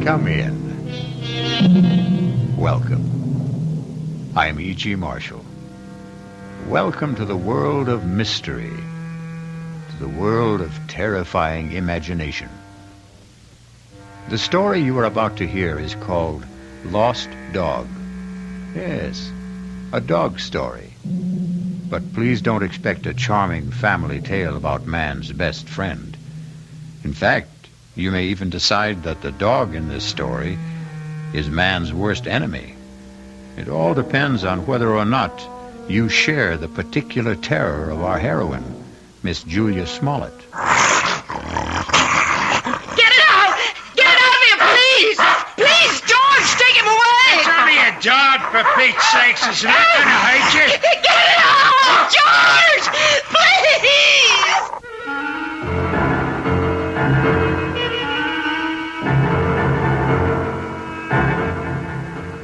Come in. Welcome. I am E.G. Marshall. Welcome to the world of mystery, to the world of terrifying imagination. The story you are about to hear is called Lost Dog. Yes, a dog story. But please don't expect a charming family tale about man's best friend. In fact, you may even decide that the dog in this story is man's worst enemy. It all depends on whether or not you share the particular terror of our heroine, Miss Julia Smollett. Get it out! Get it out of here, please! Please, George, take him away! It's only a dog, for Pete's sakes. It's not going to hurt you. Get it out! George! Please!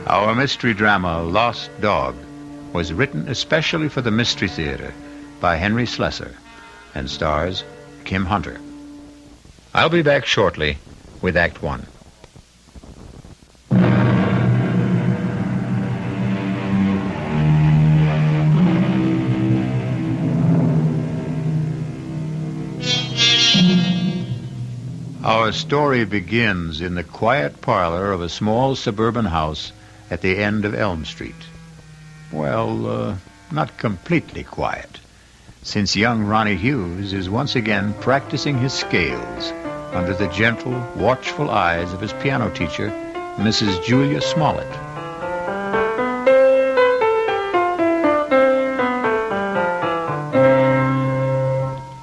Our mystery drama, Lost Dog, was written especially for the Mystery Theater by Henry Slesar and stars Kim Hunter. I'll be back shortly with Act One. Our story begins in the quiet parlor of a small suburban house at the end of Elm Street. Well, not completely quiet, since young Ronnie Hughes is once again practicing his scales under the gentle, watchful eyes of his piano teacher, Mrs. Julia Smollett.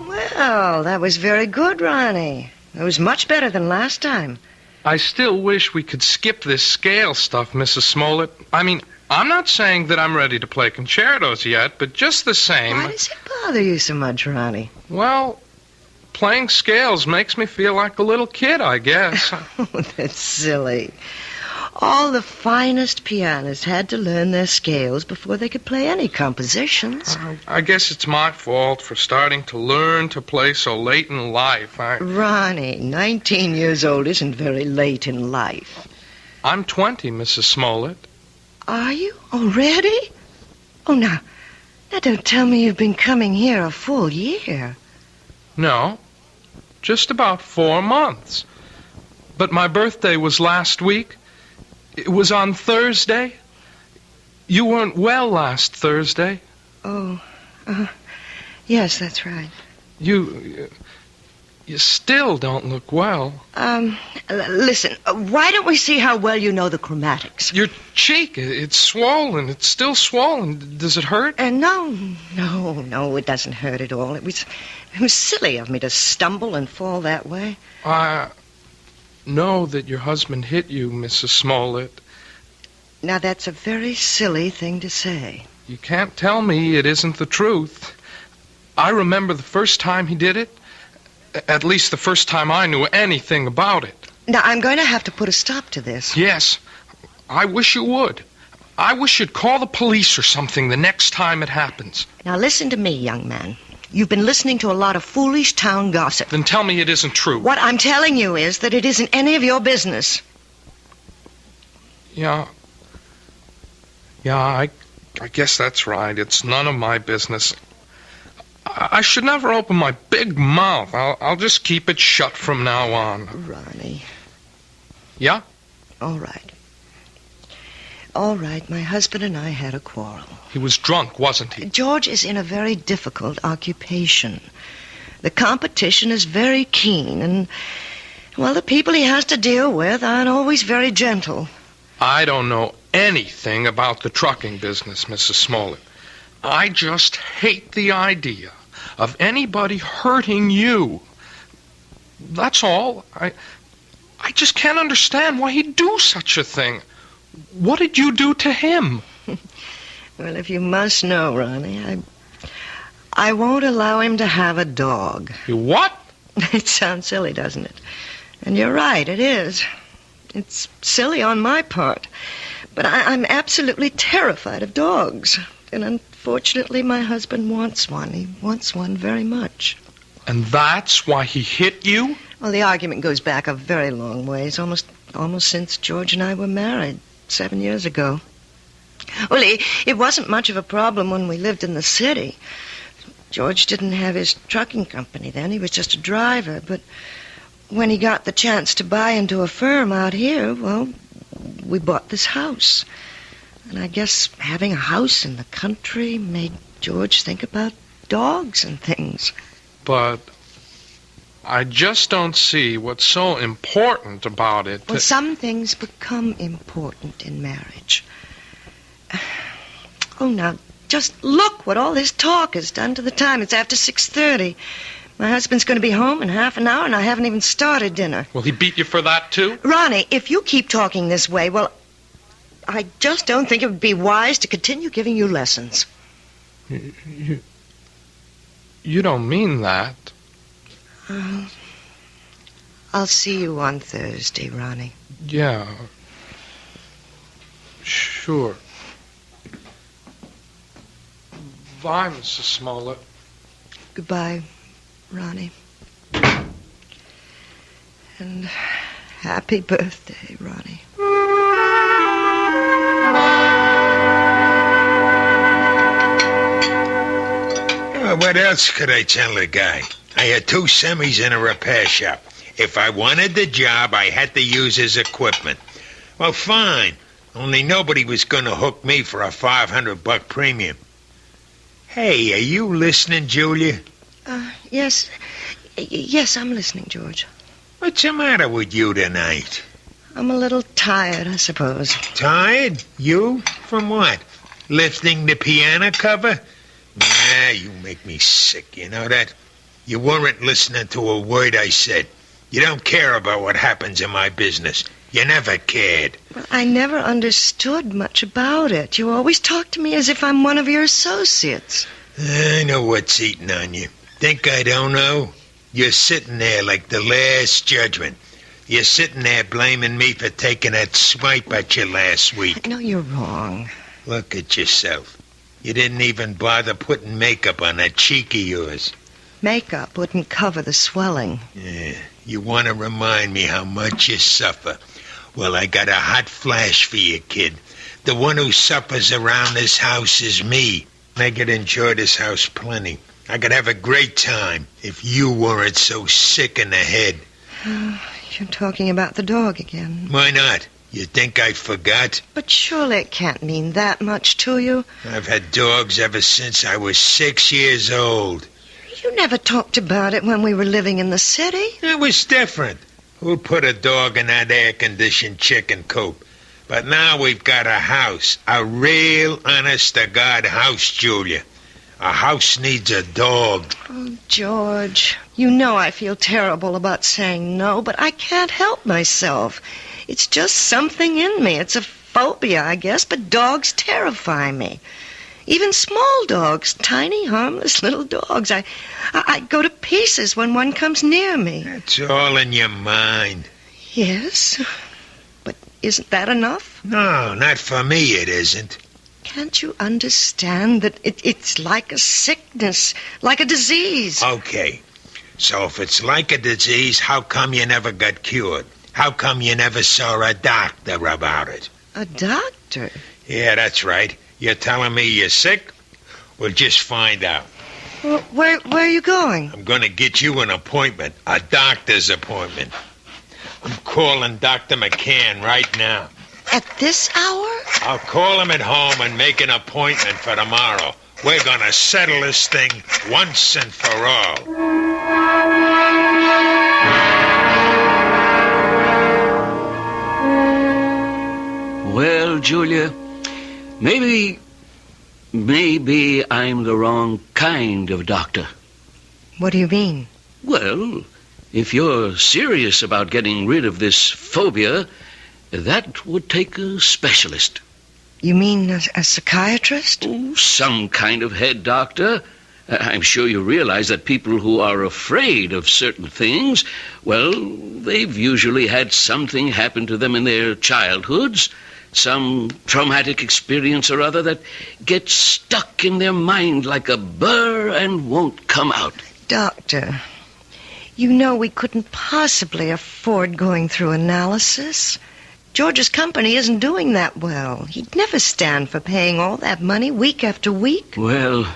Well, that was very good, Ronnie. It was much better than last time. I still wish we could skip this scale stuff, Mrs. Smollett. I mean, I'm not saying that I'm ready to play concertos yet, but just the same... Why does it bother you so much, Ronnie? Well, playing scales makes me feel like a little kid, I guess. Oh, that's silly. All the finest pianists had to learn their scales before they could play any compositions. I guess it's my fault for starting to learn to play so late in life. Ronnie, 19 years old isn't very late in life. I'm 20, Mrs. Smollett. Are you? Already? Oh, now don't tell me you've been coming here a full year. No, just about 4 months. But my birthday was last week. It was on Thursday. You weren't well last Thursday. Oh, yes, that's right. You still don't look well. Listen, why don't we see how well you know the chromatics? Your cheek, it's swollen. It's still swollen. Does it hurt? No, it doesn't hurt at all. It was silly of me to stumble and fall that way. I know that your husband hit you, Mrs. Smollett. Now, that's a very silly thing to say. You can't tell me it isn't the truth. I remember the first time he did it. At least the first time I knew anything about it. Now, I'm going to have to put a stop to this. Yes, I wish you would. I wish you'd call the police or something the next time it happens. Now, listen to me, young man. You've been listening to a lot of foolish town gossip. Then tell me it isn't true. What I'm telling you is that it isn't any of your business. Yeah, I guess that's right. It's none of my business. I should never open my big mouth. I'll just keep it shut from now on. Ronnie. Yeah? All right. All right, my husband and I had a quarrel. He was drunk, wasn't he? George is in a very difficult occupation. The competition is very keen, and, well, the people he has to deal with aren't always very gentle. I don't know anything about the trucking business, Mrs. Smollett. I just hate the idea of anybody hurting you. That's all. I just can't understand why he'd do such a thing. What did you do to him? Well, if you must know, Ronnie, I won't allow him to have a dog. You what? It sounds silly, doesn't it? And you're right, it is. It's silly on my part. But I'm absolutely terrified of dogs. And unfortunately, my husband wants one. He wants one very much. And that's why he hit you? Well, the argument goes back a very long ways, almost almost since George and I were married 7 years ago. Well, it wasn't much of a problem when we lived in the city. George didn't have his trucking company then. He was just a driver. But when he got the chance to buy into a firm out here, well, we bought this house. And I guess having a house in the country made George think about dogs and things. But I just don't see what's so important about it. Well, some things become important in marriage. Oh, now, just look what all this talk has done to the time. It's after 6:30. My husband's going to be home in half an hour, and I haven't even started dinner. Will he beat you for that, too? Ronnie, if you keep talking this way, well, I just don't think it would be wise to continue giving you lessons. You don't mean that. I'll see you on Thursday, Ronnie. Yeah. Sure. Bye, Mrs. Smollett. Goodbye, Ronnie. And happy birthday, Ronnie. What else could I tell the guy? I had 2 semis in a repair shop. If I wanted the job, I had to use his equipment. Well, fine. Only nobody was going to hook me for a $500 premium. Hey, are you listening, Julia? Yes. Yes, I'm listening, George. What's the matter with you tonight? I'm a little tired, I suppose. Tired? You? From what? Lifting the piano cover? Nah, you make me sick, you know that? You weren't listening to a word I said. You don't care about what happens in my business. You never cared. Well, I never understood much about it. You always talk to me as if I'm one of your associates. I know what's eating on you. Think I don't know? You're sitting there like the Last Judgment. You're sitting there blaming me for taking that swipe at you last week. No, you're wrong. Look at yourself. You didn't even bother putting makeup on that cheek of yours. Makeup wouldn't cover the swelling. Yeah, you want to remind me how much you suffer. Well, I got a hot flash for you, kid. The one who suffers around this house is me. I could enjoy this house plenty. I could have a great time if you weren't so sick in the head. You're talking about the dog again. Why not? You think I forgot? But surely it can't mean that much to you. I've had dogs ever since I was 6 years old. You never talked about it when we were living in the city. It was different. Who put a dog in that air-conditioned chicken coop? But now we've got a house. A real, honest-to-God house, Julia. A house needs a dog. Oh, George, you know I feel terrible about saying no, but I can't help myself. It's just something in me. It's a phobia, I guess, but dogs terrify me. Even small dogs, tiny, harmless little dogs. I go to pieces when one comes near me. That's all in your mind. Yes, but isn't that enough? No, not for me it isn't. Can't you understand that it's like a sickness, like a disease? Okay, so if it's like a disease, how come you never got cured? How come you never saw a doctor about it? A doctor? Yeah, that's right. You're telling me you're sick? Well, just find out. Well, where are you going? I'm going to get you an appointment, a doctor's appointment. I'm calling Dr. McCann right now. At this hour? I'll call him at home and make an appointment for tomorrow. We're going to settle this thing once and for all. Well, Julia, maybe I'm the wrong kind of doctor. What do you mean? Well, if you're serious about getting rid of this phobia, that would take a specialist. You mean a psychiatrist? Oh, some kind of head doctor. I'm sure you realize that people who are afraid of certain things, well, they've usually had something happen to them in their childhoods, some traumatic experience or other that gets stuck in their mind like a burr and won't come out. Doctor, You know we couldn't possibly afford going through analysis. George's company isn't doing that well. He'd never stand for paying all that money week after week. Well,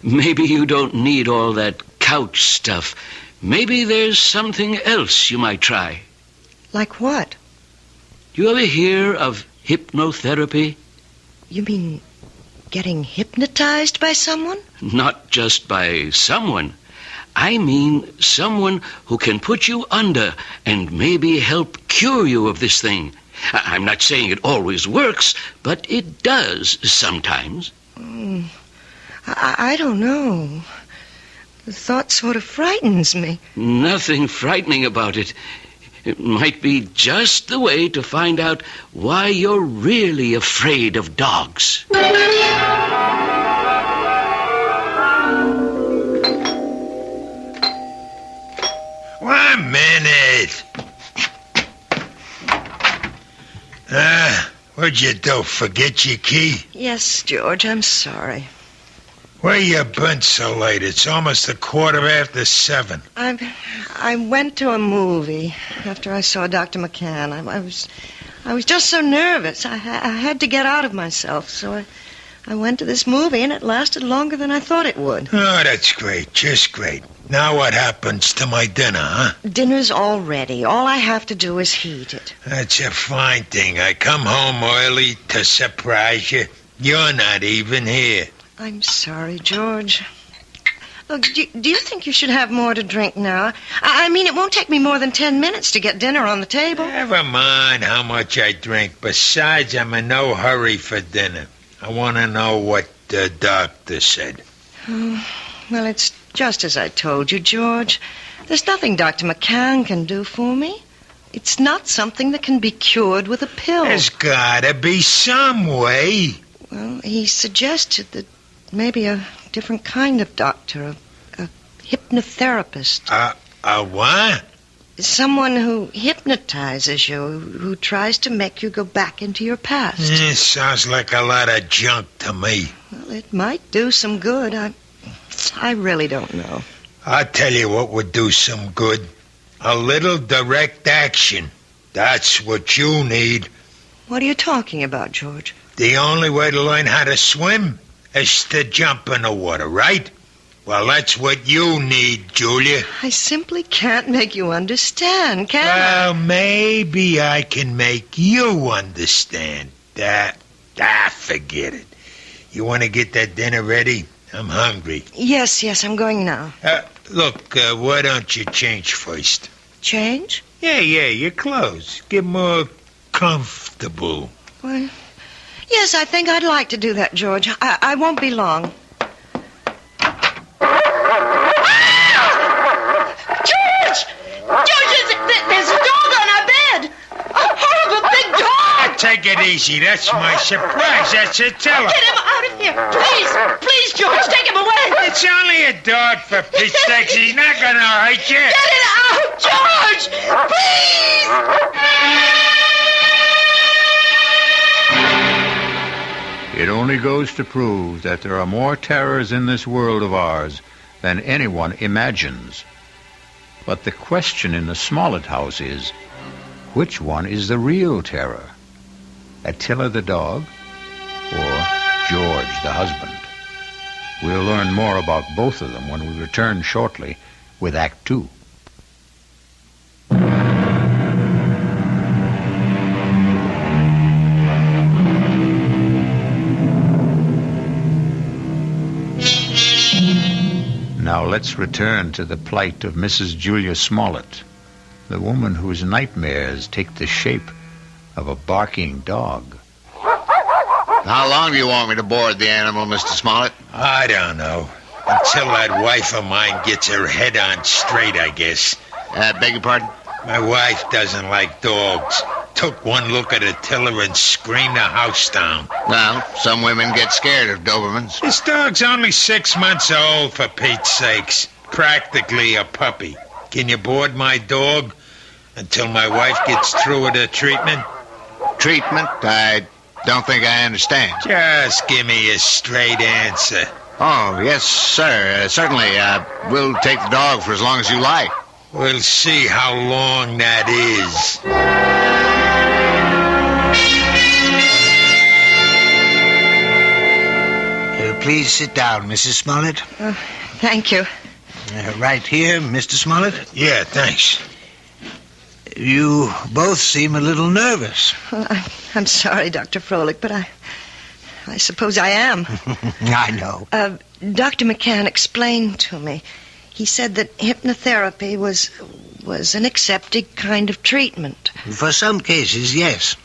maybe you don't need all that couch stuff. Maybe there's something else you might try. Like what? You ever hear of hypnotherapy? You mean getting hypnotized by someone? Not just by someone. I mean someone who can put you under and maybe help cure you of this thing. I'm not saying it always works, but it does sometimes. I don't know. The thought sort of frightens me. Nothing frightening about it. It might be just the way to find out why you're really afraid of dogs. One minute. What'd you do? Forget your key? Yes, George, I'm sorry. Where you been so late? It's almost 7:15. I went to a movie after I saw Dr. McCann. I was just so nervous. I had to get out of myself, so I went to this movie, and it lasted longer than I thought it would. Oh, that's great. Just great. Now what happens to my dinner, huh? Dinner's all ready. All I have to do is heat it. That's a fine thing. I come home early to surprise you. You're not even here. I'm sorry, George. Look, do you think you should have more to drink now? I mean, it won't take me more than 10 minutes to get dinner on the table. Never mind how much I drink. Besides, I'm in no hurry for dinner. I want to know what the doctor said. Well, it's just as I told you, George. There's nothing Dr. McCann can do for me. It's not something that can be cured with a pill. There's gotta be some way. Well, he suggested that maybe a different kind of doctor, a hypnotherapist. A what? Someone who hypnotizes you, who tries to make you go back into your past. Sounds like a lot of junk to me. Well, it might do some good. I really don't know. I'll tell you what would do some good. A little direct action. That's what you need. What are you talking about, George? The only way to learn how to swim is to jump in the water, right? Well, that's what you need, Julia. I simply can't make you understand, can I? Well, maybe I can make you understand. Forget it. You want to get that dinner ready? I'm hungry. Yes, I'm going now. Look, why don't you change first? Change? Yeah, your clothes. Get more comfortable. Well, yes, I think I'd like to do that, George. I won't be long. George, there's a dog on our bed. A horrible big dog. Take it easy. That's my surprise. That's it. Tell her. Get him out of here. Please, George, take him away. It's only a dog, for Pete's sake. He's not going to hurt you. Get it out, George. Please. It only goes to prove that there are more terrors in this world of ours than anyone imagines. But the question in the Smollett house is, which one is the real terror? Attila the dog or George the husband? We'll learn more about both of them when we return shortly with Act 2. Now let's return to the plight of Mrs. Julia Smollett, the woman whose nightmares take the shape of a barking dog. How long do you want me to board the animal, Mr. Smollett? I don't know. Until that wife of mine gets her head on straight, I guess. Beg your pardon? My wife doesn't like dogs. Took one look at Attila and screamed the house down. Well, some women get scared of Dobermans. This dog's only 6 months old, for Pete's sakes. Practically a puppy. Can you board my dog until my wife gets through with her treatment? Treatment? I don't think I understand. Just give me a straight answer. Oh, yes, sir. Certainly. We'll take the dog for as long as you like. We'll see how long that is. Please sit down, Mrs. Smollett. Thank you. Right here, Mr. Smollett. Yeah, thanks. You both seem a little nervous. Well, I'm sorry, Dr. Froelich, but I suppose I am. I know. Dr. McCann explained to me. He said that hypnotherapy was an accepted kind of treatment. For some cases, yes.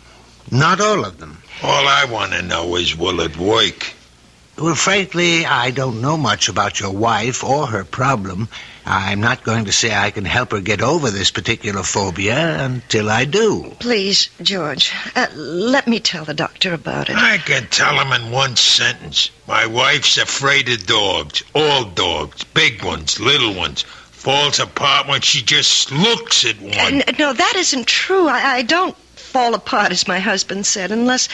Not all of them. All I want to know is, will it work? Well, frankly, I don't know much about your wife or her problem. I'm not going to say I can help her get over this particular phobia until I do. Please, George, let me tell the doctor about it. I can tell him in one sentence. My wife's afraid of dogs. All dogs. Big ones, little ones. Falls apart when she just looks at one. No, that isn't true. I don't fall apart, as my husband said, unless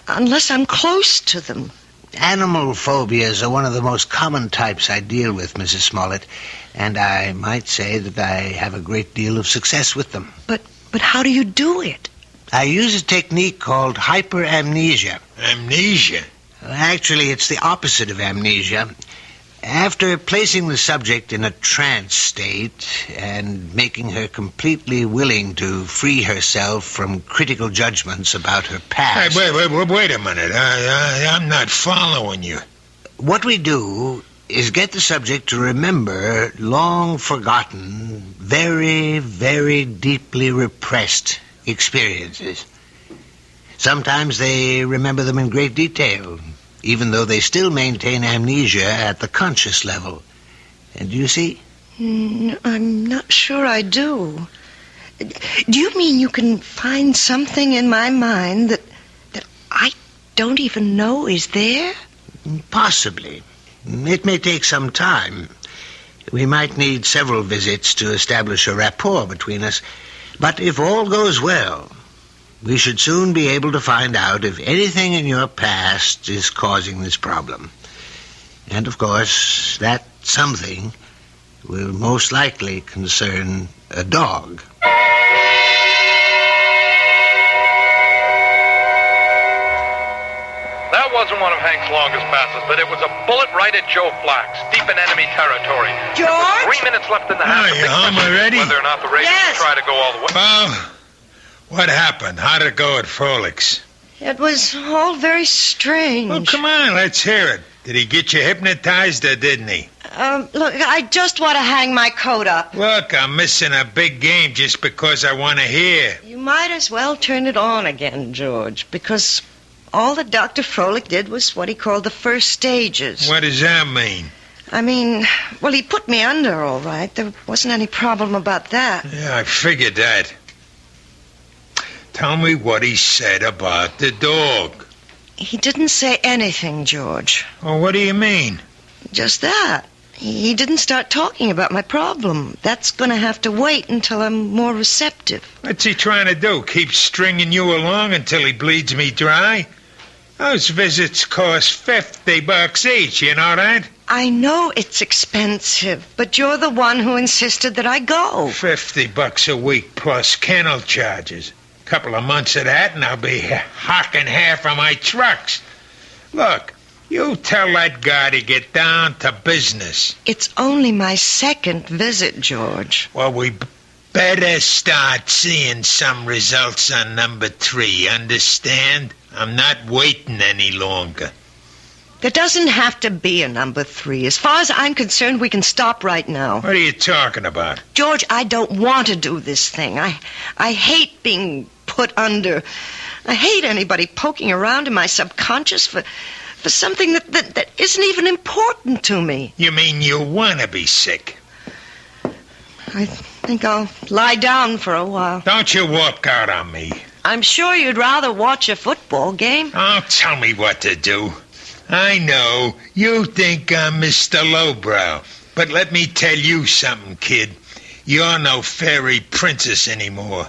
I'm close to them. Animal phobias are one of the most common types I deal with, Mrs. Smollett, and I might say that I have a great deal of success with them. But how do you do it? I use a technique called hyperamnesia. Amnesia? Actually, it's the opposite of amnesia. After placing the subject in a trance state and making her completely willing to free herself from critical judgments about her past... Hey, wait a minute. I'm not following you. What we do is get the subject to remember long-forgotten, very, very deeply repressed experiences. Sometimes they remember them in great detail, even though they still maintain amnesia at the conscious level. And do you see? I'm not sure I do. Do you mean you can find something in my mind that I don't even know is there? Possibly. It may take some time. We might need several visits to establish a rapport between us. But if all goes well, we should soon be able to find out if anything in your past is causing this problem. And, of course, that something will most likely concern a dog. That wasn't one of Hank's longest passes, but it was a bullet right at Joe Flax, deep in enemy territory. George? 3 minutes left in the half. Are you home already? Whether or not the Ravens Yes. try to go all the way. Well, what happened? How'd it go at Froelic's? It was all very strange. Well, come on, let's hear it. Did he get you hypnotized or didn't he? Look, I just want to hang my coat up. Look, I'm missing a big game just because I want to hear. You might as well turn it on again, George, because all that Dr. Froelich did was what he called the first stages. What does that mean? I mean, well, he put me under, all right. There wasn't any problem about that. Yeah, I figured that. Tell me what he said about the dog. He didn't say anything, George. Oh, what do you mean? Just that. He didn't start talking about my problem. That's going to have to wait until I'm more receptive. What's he trying to do? Keep stringing you along until he bleeds me dry? Those visits cost $50 each, you know that? I know it's expensive, but you're the one who insisted that I go. $50 a week plus kennel charges. Couple of months of that and I'll be hocking half of my trucks. Look, you tell that guy to get down to business. It's only my second visit, George. Well, we better start seeing some results on number 3, understand? I'm not waiting any longer. There doesn't have to be a number 3. As far as I'm concerned, we can stop right now. What are you talking about? George, I don't want to do this thing. I hate being put under. I hate anybody poking around in my subconscious for something that isn't even important to me. You mean you want to be sick? I think I'll lie down for a while. Don't you walk out on me. I'm sure you'd rather watch a football game. Oh, tell me what to do. I know, you think I'm Mr. Lowbrow, but let me tell you something, kid. You're no fairy princess anymore.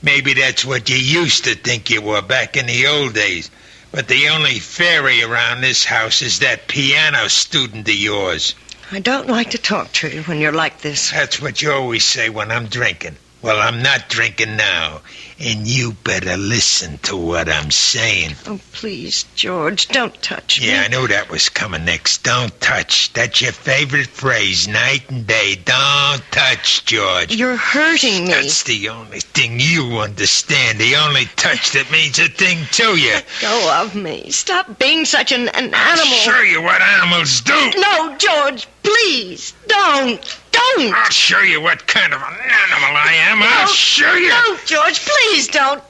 Maybe that's what you used to think you were back in the old days. But the only fairy around this house is that piano student of yours. I don't like to talk to you when you're like this. That's what you always say when I'm drinking. Well, I'm not drinking now, and you better listen to what I'm saying. Oh, please, George, don't touch me. Yeah, I knew that was coming next. Don't touch. That's your favorite phrase, night and day. Don't touch, George. You're hurting me. That's the only thing you understand. The only touch that means a thing to you. Let go of me. Stop being such an animal. I'll show you what animals do. No, George, please, don't. Don't. I'll show you what kind of an animal I am. I'll show you. No, George, please don't.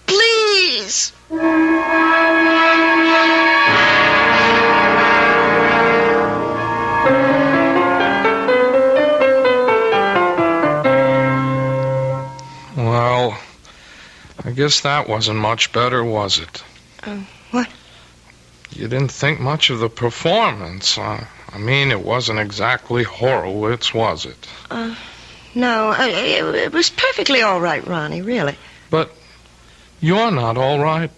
Please. Well, I guess that wasn't much better, was it? What? You didn't think much of the performance. I mean, it wasn't exactly Horowitz, was it? No, it was perfectly all right, Ronnie, really. But you're not all right,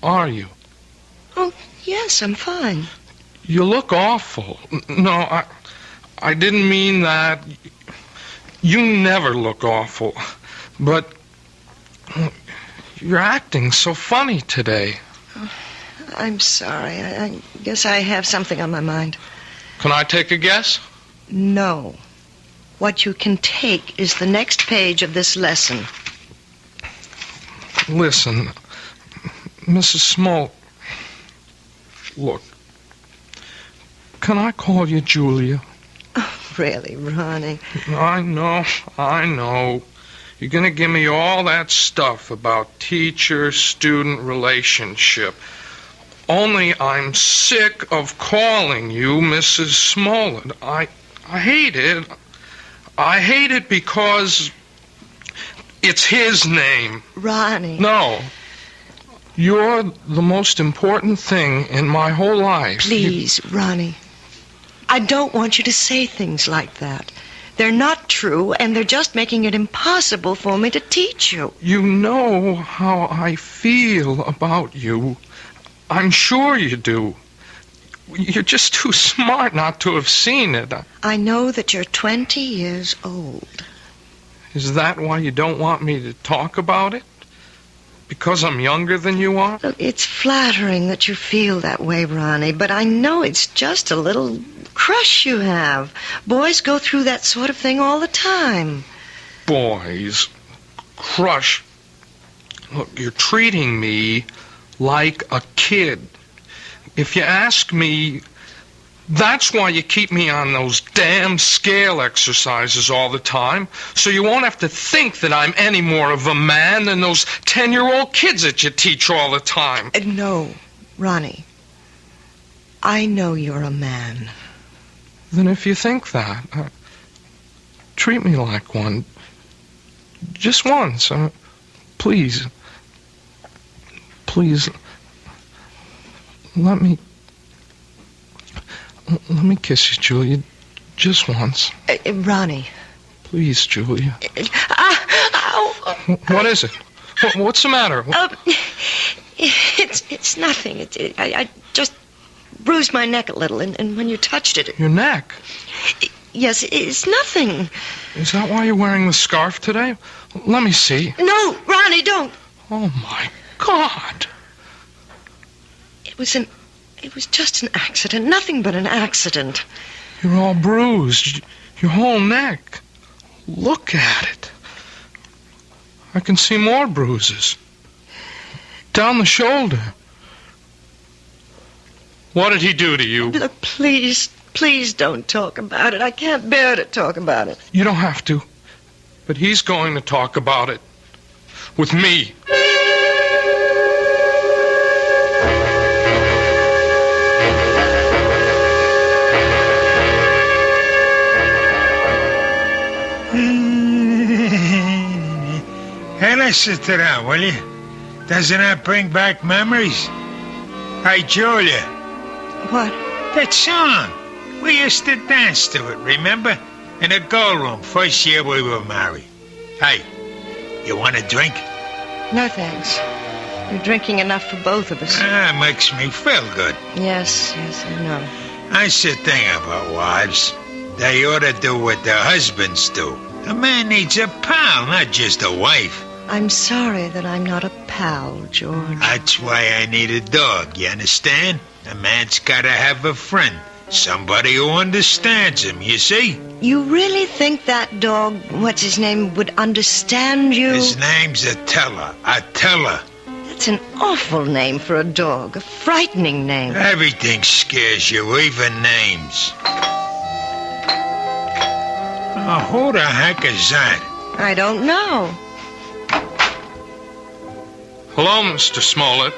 are you? Oh, yes, I'm fine. You look awful. No, I didn't mean that. You never look awful. But you're acting so funny today. I'm sorry. I guess I have something on my mind. Can I take a guess? No. What you can take is the next page of this lesson. Listen, Mrs. Smollett. Look. Can I call you Julia? Oh, really, Ronnie? I know. You're going to give me all that stuff about teacher-student relationship. Only I'm sick of calling you Mrs. Smollett. I hate it. I hate it because it's his name. Ronnie. No. You're the most important thing in my whole life. Please, Ronnie. I don't want you to say things like that. They're not true, and they're just making it impossible for me to teach you. You know how I feel about you. I'm sure you do. You're just too smart not to have seen it. I know that you're 20 years old. Is that why you don't want me to talk about it? Because I'm younger than you are? Look, it's flattering that you feel that way, Ronnie, but I know it's just a little crush you have. Boys go through that sort of thing all the time. Boys? Crush? Look, you're treating me like a kid. If you ask me, that's why you keep me on those damn scale exercises all the time, so you won't have to think that I'm any more of a man than those 10-year-old kids that you teach all the time. No, Ronnie. I know you're a man. Then if you think that, treat me like one. Just once. Please. Please. Let me kiss you, Julia. Just once. Ronnie. Please, Julia. Ow! What is it? What's the matter? It's nothing. I just bruised my neck a little, and when you touched it... Your neck? Yes, it's nothing. Is that why you're wearing the scarf today? Let me see. No, Ronnie, don't. Oh, my God. It was just an accident, nothing but an accident. You're all bruised. Your whole neck. Look at it. I can see more bruises. Down the shoulder. What did he do to you? Look, please don't talk about it. I can't bear to talk about it. You don't have to. But he's going to talk about it. With me. Hey, listen to that, will you? Doesn't that bring back memories? Hey, Julia. What? That song. We used to dance to it, remember? In the gold room, first year we were married. Hey, you want a drink? No, thanks. You're drinking enough for both of us. Makes me feel good. Yes, I know. That's the thing about wives. They ought to do what their husbands do. A man needs a pal, not just a wife. I'm sorry that I'm not a pal, George. That's why I need a dog, you understand? A man's gotta have a friend. Somebody who understands him, you see? You really think that dog, what's his name, would understand you? His name's Attila. Attila. That's an awful name for a dog. A frightening name. Everything scares you, even names. Oh, who the heck is that? I don't know. Hello, Mr. Smollett.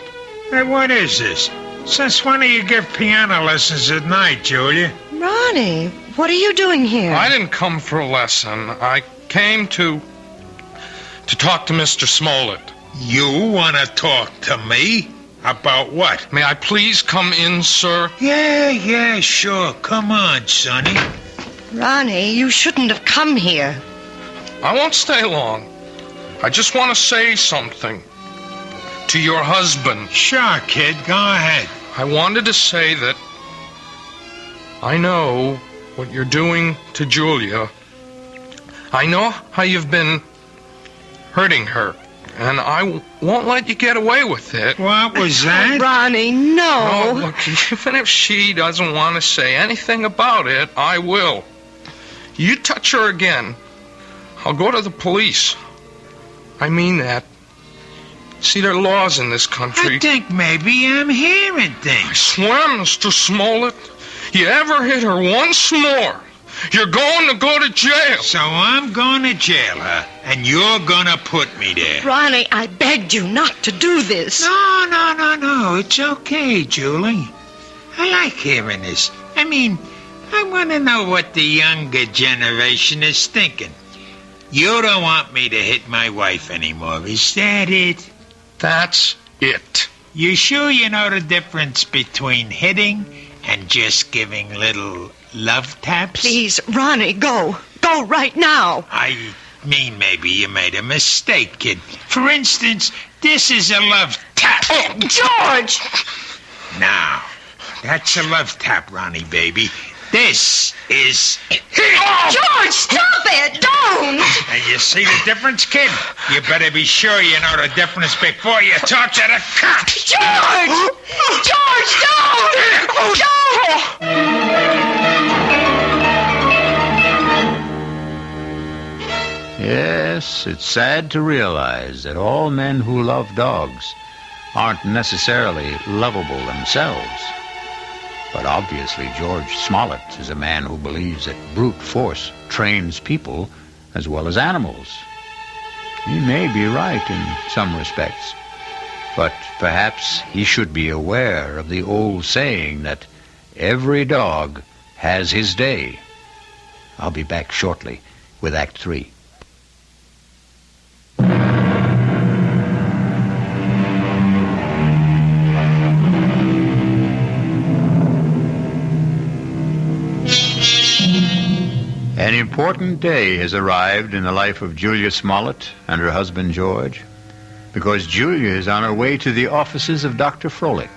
Hey, what is this? Since when do you give piano lessons at night, Julia? Ronnie, what are you doing here? I didn't come for a lesson. I came to talk to Mr. Smollett. You want to talk to me? About what? May I please come in, sir? Yeah, sure. Come on, Sonny. Ronnie, you shouldn't have come here. I won't stay long. I just want to say something to your husband. Sure, kid. Go ahead. I wanted to say that I know what you're doing to Julia. I know how you've been hurting her, and I won't let you get away with it. What was that? Ronnie, no. No, look, even if she doesn't want to say anything about it, I will. You touch her again, I'll go to the police. I mean that. See, there are laws in this country. I think maybe I'm hearing I things. swear, Mr. Smollett, you ever hit her once more, you're going to go to jail. So I'm going to jail her, and you're going to put me there. Ronnie, I begged you not to do this. No. It's okay, Julie. I like hearing this. I mean, I want to know what the younger generation is thinking. You don't want me to hit my wife anymore, is that it? That's it. You sure you know the difference between hitting and just giving little love taps? Please, Ronnie, go. Go right now. I mean, maybe you made a mistake, kid. For instance, this is a love tap. Oh, George! Now, that's a love tap, Ronnie, baby. This is... George, stop it! Don't! And you see the difference, kid? You better be sure you know the difference before you talk to the cops. George! George, don't! Yes, it's sad to realize that all men who love dogs aren't necessarily lovable themselves. But obviously George Smollett is a man who believes that brute force trains people as well as animals. He may be right in some respects, but perhaps he should be aware of the old saying that every dog has his day. I'll be back shortly with Act 3. An important day has arrived in the life of Julia Smollett and her husband George, because Julia is on her way to the offices of Dr. Froelich,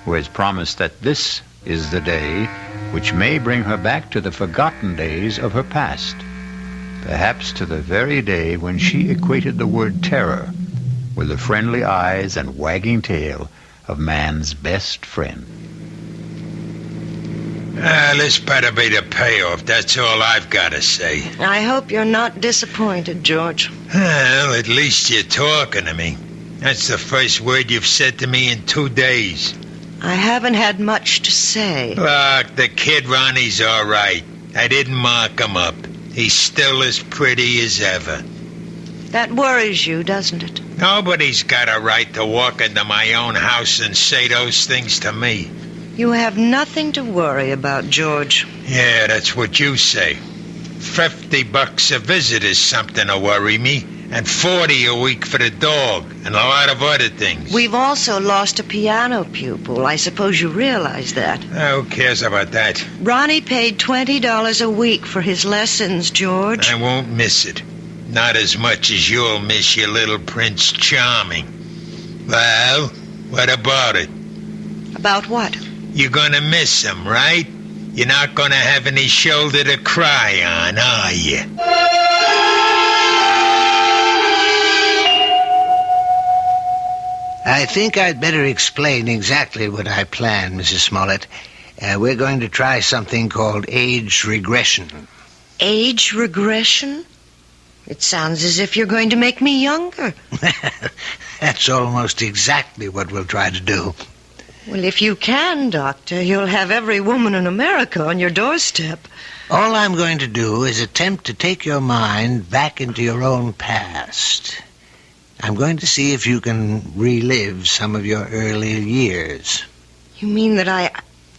who has promised that this is the day which may bring her back to the forgotten days of her past, perhaps to the very day when she equated the word terror with the friendly eyes and wagging tail of man's best friend. This better be the payoff. That's all I've got to say. I hope you're not disappointed, George. Well, at least you're talking to me. That's the first word you've said to me in 2 days. I haven't had much to say. Look, the kid Ronnie's all right. I didn't mark him up. He's still as pretty as ever. That worries you, doesn't it? Nobody's got a right to walk into my own house and say those things to me. You have nothing to worry about, George. Yeah, that's what you say. $50 a visit is something to worry me, and $40 a week for the dog, and a lot of other things. We've also lost a piano pupil. I suppose you realize that. Who cares about that? Ronnie paid $20 a week for his lessons, George. I won't miss it. Not as much as you'll miss your little Prince Charming. Well, what about it? About what? You're gonna miss him, right? You're not going to have any shoulder to cry on, are you? I think I'd better explain exactly what I plan, Mrs. Smollett. We're going to try something called age regression. Age regression? It sounds as if you're going to make me younger. That's almost exactly what we'll try to do. Well, if you can, Doctor, you'll have every woman in America on your doorstep. All I'm going to do is attempt to take your mind back into your own past. I'm going to see if you can relive some of your earlier years. You mean that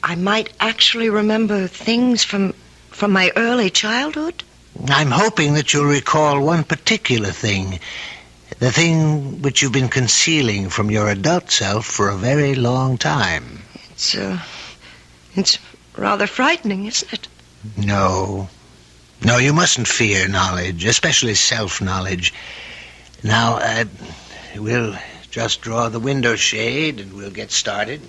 I might actually remember things from my early childhood? I'm hoping that you'll recall one particular thing. The thing which you've been concealing from your adult self for a very long time. It's rather frightening, isn't it? No, you mustn't fear knowledge, especially self-knowledge. Now, we'll just draw the window shade and we'll get started.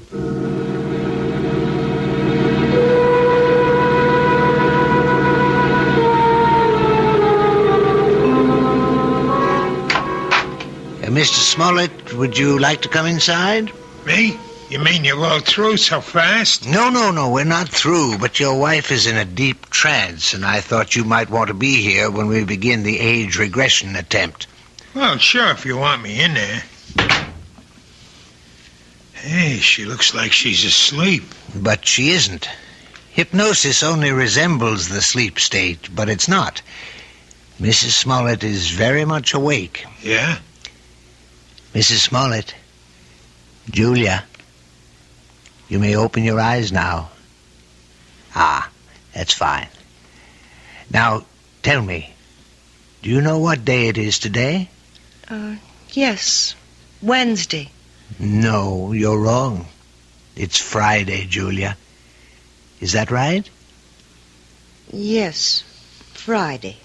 Mr. Smollett, would you like to come inside? Me? You mean you're all through so fast? No, we're not through, but your wife is in a deep trance, and I thought you might want to be here when we begin the age regression attempt. Well, sure, if you want me in there. Hey, she looks like she's asleep. But she isn't. Hypnosis only resembles the sleep state, but it's not. Mrs. Smollett is very much awake. Yeah? Mrs. Smollett, Julia, you may open your eyes now. Ah, that's fine. Now, tell me, do you know what day it is today? Yes, Wednesday. No, you're wrong. It's Friday, Julia. Is that right? Yes, Friday.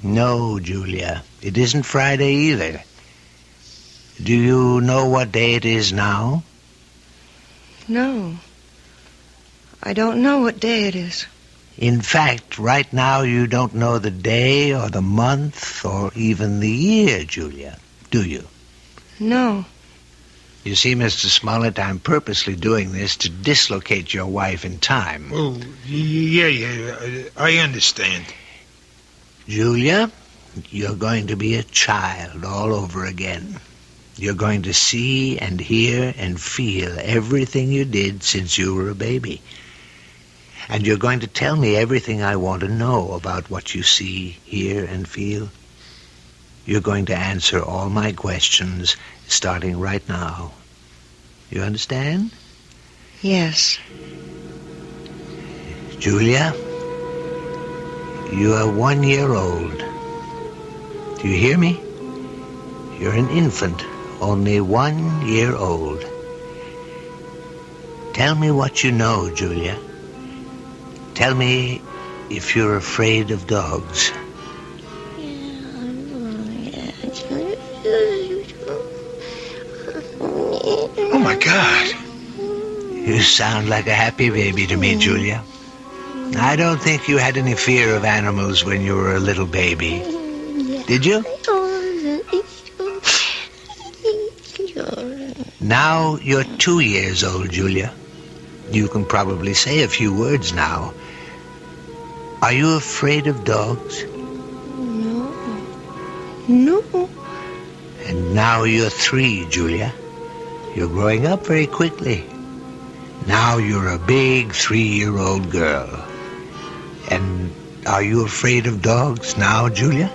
No, Julia, it isn't Friday either. Do you know what day it is now? No. I don't know what day it is. In fact, right now you don't know the day or the month or even the year, Julia, do you? No. You see, Mr. Smollett, I'm purposely doing this to dislocate your wife in time. Oh, yeah, I understand. Julia, you're going to be a child all over again. You're going to see and hear and feel everything you did since you were a baby. And you're going to tell me everything I want to know about what you see, hear, and feel. You're going to answer all my questions starting right now. You understand? Yes. Julia, you are 1 year old. Do you hear me? You're an infant, only 1 year old. Tell me what you know, Julia. Tell me if you're afraid of dogs. Oh, my God. You sound like a happy baby to me, Julia. I don't think you had any fear of animals when you were a little baby. Did you? Now you're 2 years old, Julia. You can probably say a few words now. Are you afraid of dogs? No. And now you're 3, Julia. You're growing up very quickly. Now you're a big 3-year-old girl. And are you afraid of dogs now, Julia?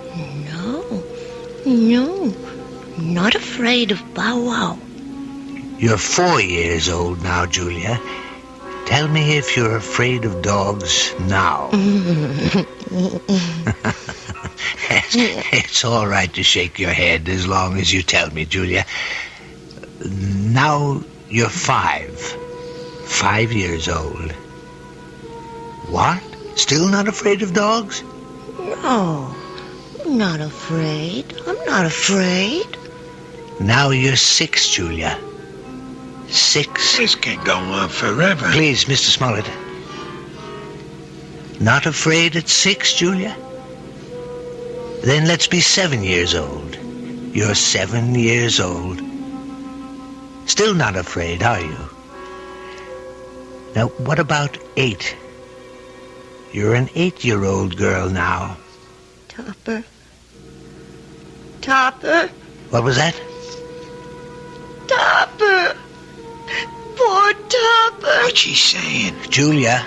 No. Not afraid of Bow Wow. You're 4 years old now, Julia. Tell me if you're afraid of dogs now. It's all right to shake your head as long as you tell me, Julia. Now you're 5. 5 years old. What? Still not afraid of dogs? No, I'm not afraid. I'm not afraid. Now you're 6, Julia. 6. This can go on forever. Please, Mr. Smollett. Not afraid at 6, Julia? Then let's be 7 years old. You're 7 years old. Still not afraid, are you? Now, what about 8? You're an 8-year-old girl now. Topper. Topper. What was that? Topper. Poor Topper. What's she saying? Julia,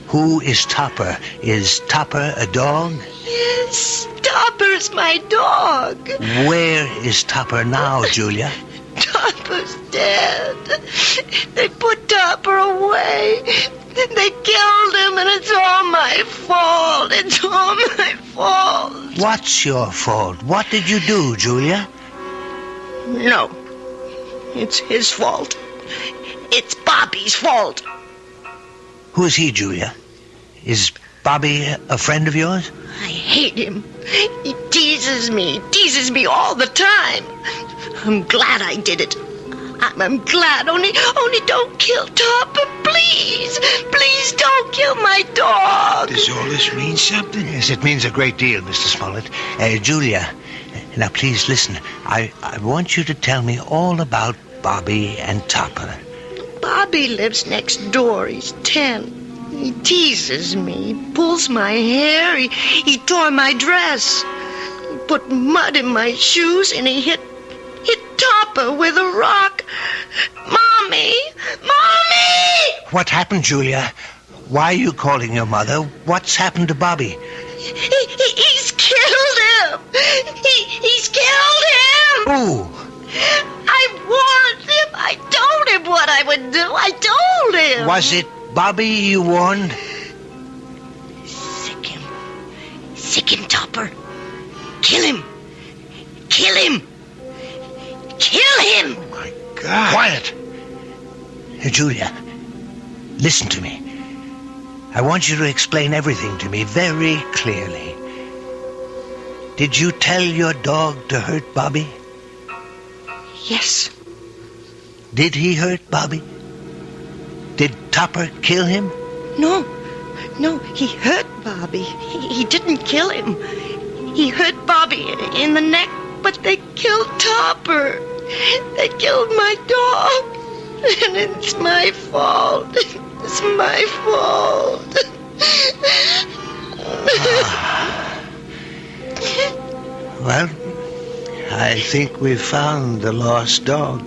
who is Topper? Is Topper a dog? Yes, Topper's my dog. Where is Topper now, Julia? Topper's dead. They put Topper away. They killed him, and it's all my fault. It's all my fault. What's your fault? What did you do, Julia? No, it's his fault. It's Bobby's fault. Who is he, Julia? Is Bobby a friend of yours? I hate him. He teases me all the time. I'm glad I did it. I'm glad. Only don't kill Topper, please. Please don't kill my dog. Does all this mean something? Yes, it means a great deal, Mr. Smollett. Julia, now please listen. I want you to tell me all about Bobby and Topper. Bobby lives next door. He's 10. He teases me, he pulls my hair, he tore my dress. He put mud in my shoes and he hit Topper with a rock. Mommy! Mommy! What happened, Julia? Why are you calling your mother? What's happened to Bobby? He's killed him! He's killed him! Who? I warned him. I told him what I would do. I told him. Was it Bobby you warned? Sick him. Sick him, Topper. Kill him. Kill him. Kill him. Oh, my God. Quiet. Julia, listen to me. I want you to explain everything to me very clearly. Did you tell your dog to hurt Bobby? Yes. Did he hurt Bobby? Did Topper kill him? No, he hurt Bobby. He didn't kill him. He hurt Bobby in the neck, but they killed Topper. They killed my dog. And it's my fault. It's my fault. Well, I think we've found the lost dog.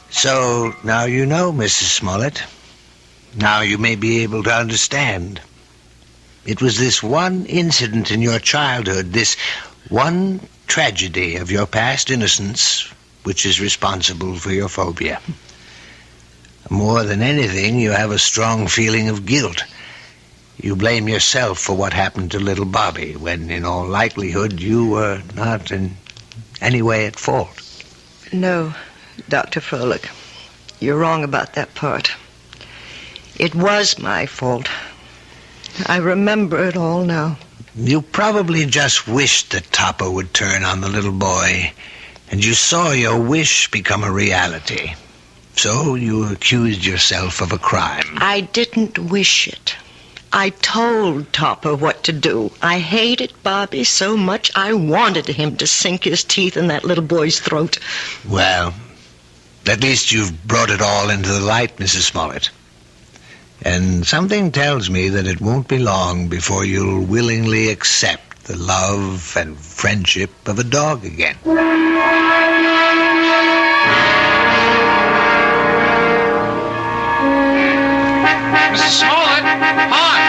So, now you know, Mrs. Smollett. Now you may be able to understand. It was this one incident in your childhood, this one tragedy of your past innocence, which is responsible for your phobia. More than anything, you have a strong feeling of guilt. You blame yourself for what happened to little Bobby, when in all likelihood you were not in any way at fault. No, Dr. Froelich. You're wrong about that part. It was my fault. I remember it all now. You probably just wished that Topper would turn on the little boy, and you saw your wish become a reality. So you accused yourself of a crime. I didn't wish it. I told Topper what to do. I hated Bobby so much I wanted him to sink his teeth in that little boy's throat. Well, at least you've brought it all into the light, Mrs. Smollett. And something tells me that it won't be long before you'll willingly accept the love and friendship of a dog again. Mrs. Smollett, hi.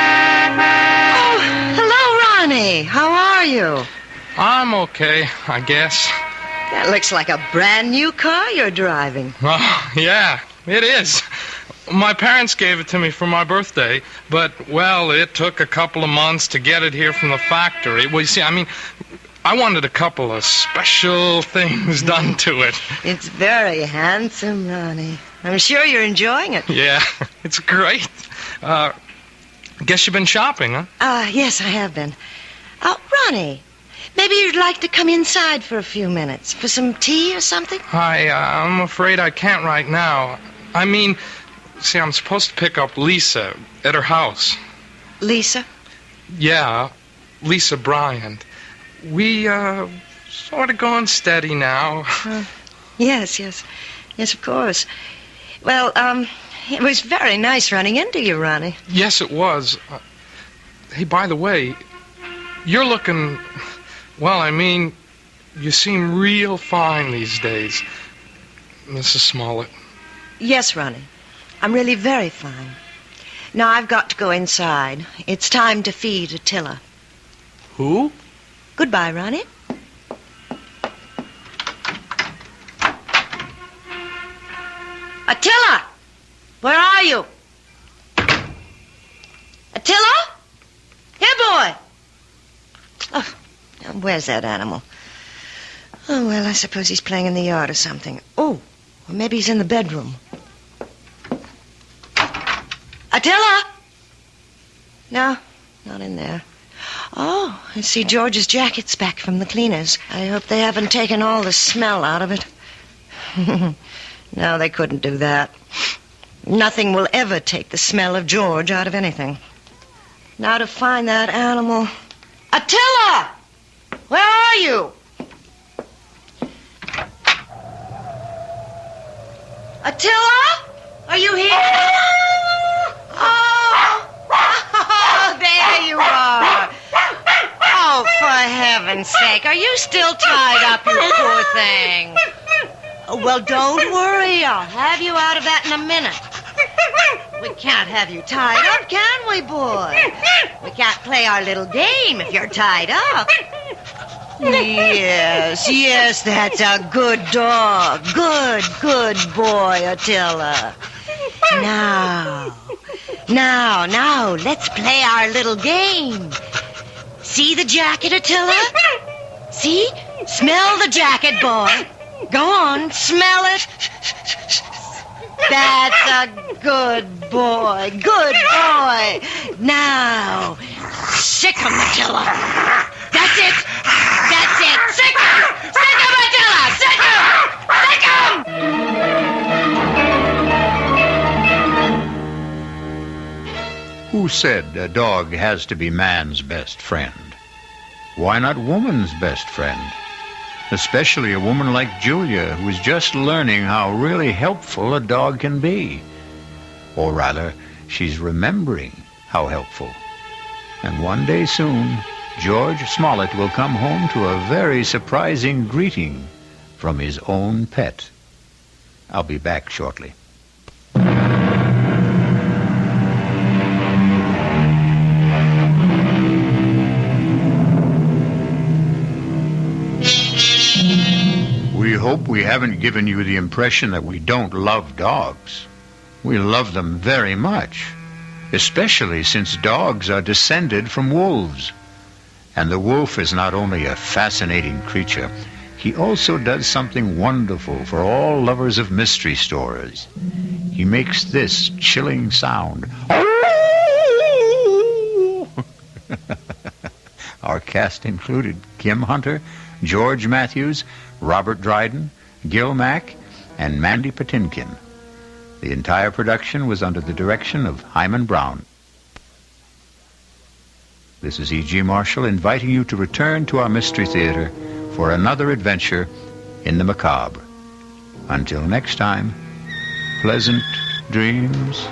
Oh, hello, Ronnie. How are you? I'm okay, I guess. That looks like a brand new car you're driving. Oh, yeah, it is. My parents gave it to me for my birthday, but, well, it took a couple of months to get it here from the factory. Well, you see, I wanted a couple of special things done to it. It's very handsome, Ronnie. I'm sure you're enjoying it. Yeah, it's great. Guess you've been shopping, huh? Yes, I have been. Ronnie, Maybe you'd like to come inside for a few minutes, for some tea or something? I'm afraid I can't right now. I mean, see, I'm supposed to pick up Lisa at her house. Lisa? Yeah, Lisa Bryant. We, sort of going steady now. Yes, of course. Well, it was very nice running into you, Ronnie. Yes, it was. Hey, by the way, you're looking... Well, I mean, you seem real fine these days, Mrs. Smollett. Yes, Ronnie. I'm really very fine. Now I've got to go inside. It's time to feed Attila. Who? Goodbye, Ronnie. Attila! Where are you? Attila? Here, boy! Oh, now where's that animal? Oh, well, I suppose he's playing in the yard or something. Oh, or maybe he's in the bedroom. Attila! No, not in there. Oh, I see George's jacket's back from the cleaners. I hope they haven't taken all the smell out of it. No, they couldn't do that. Nothing will ever take the smell of George out of anything. Now to find that animal. Attila! Where are you? Attila? Are you here? Oh, there you are. Oh, for heaven's sake, are you still tied up, you poor thing? Oh, well, don't worry. I'll have you out of that in a minute. We can't have you tied up, can we, boy? We can't play our little game if you're tied up. Yes, that's a good dog. Good boy, Attila. Now, let's play our little game. See the jacket, Attila? See? Smell the jacket, boy. Go on, smell it. That's a good boy. Now, sick him, Attila. That's it. Sick him, Attila. Sick him. Who said a dog has to be man's best friend? Why not woman's best friend? Especially a woman like Julia, who is just learning how really helpful a dog can be. Or rather, she's remembering how helpful. And one day soon, George Smollett will come home to a very surprising greeting from his own pet. I'll be back shortly. We hope we haven't given you the impression that we don't love dogs. We love them very much, especially since dogs are descended from wolves. And the wolf is not only a fascinating creature, he also does something wonderful for all lovers of mystery stories. He makes this chilling sound. Our cast included Kim Hunter, George Matthews, Robert Dryden, Gil Mack, and Mandy Patinkin. The entire production was under the direction of Himan Brown. This is E.G. Marshall inviting you to return to our Mystery Theater for another adventure in the macabre. Until next time, pleasant dreams.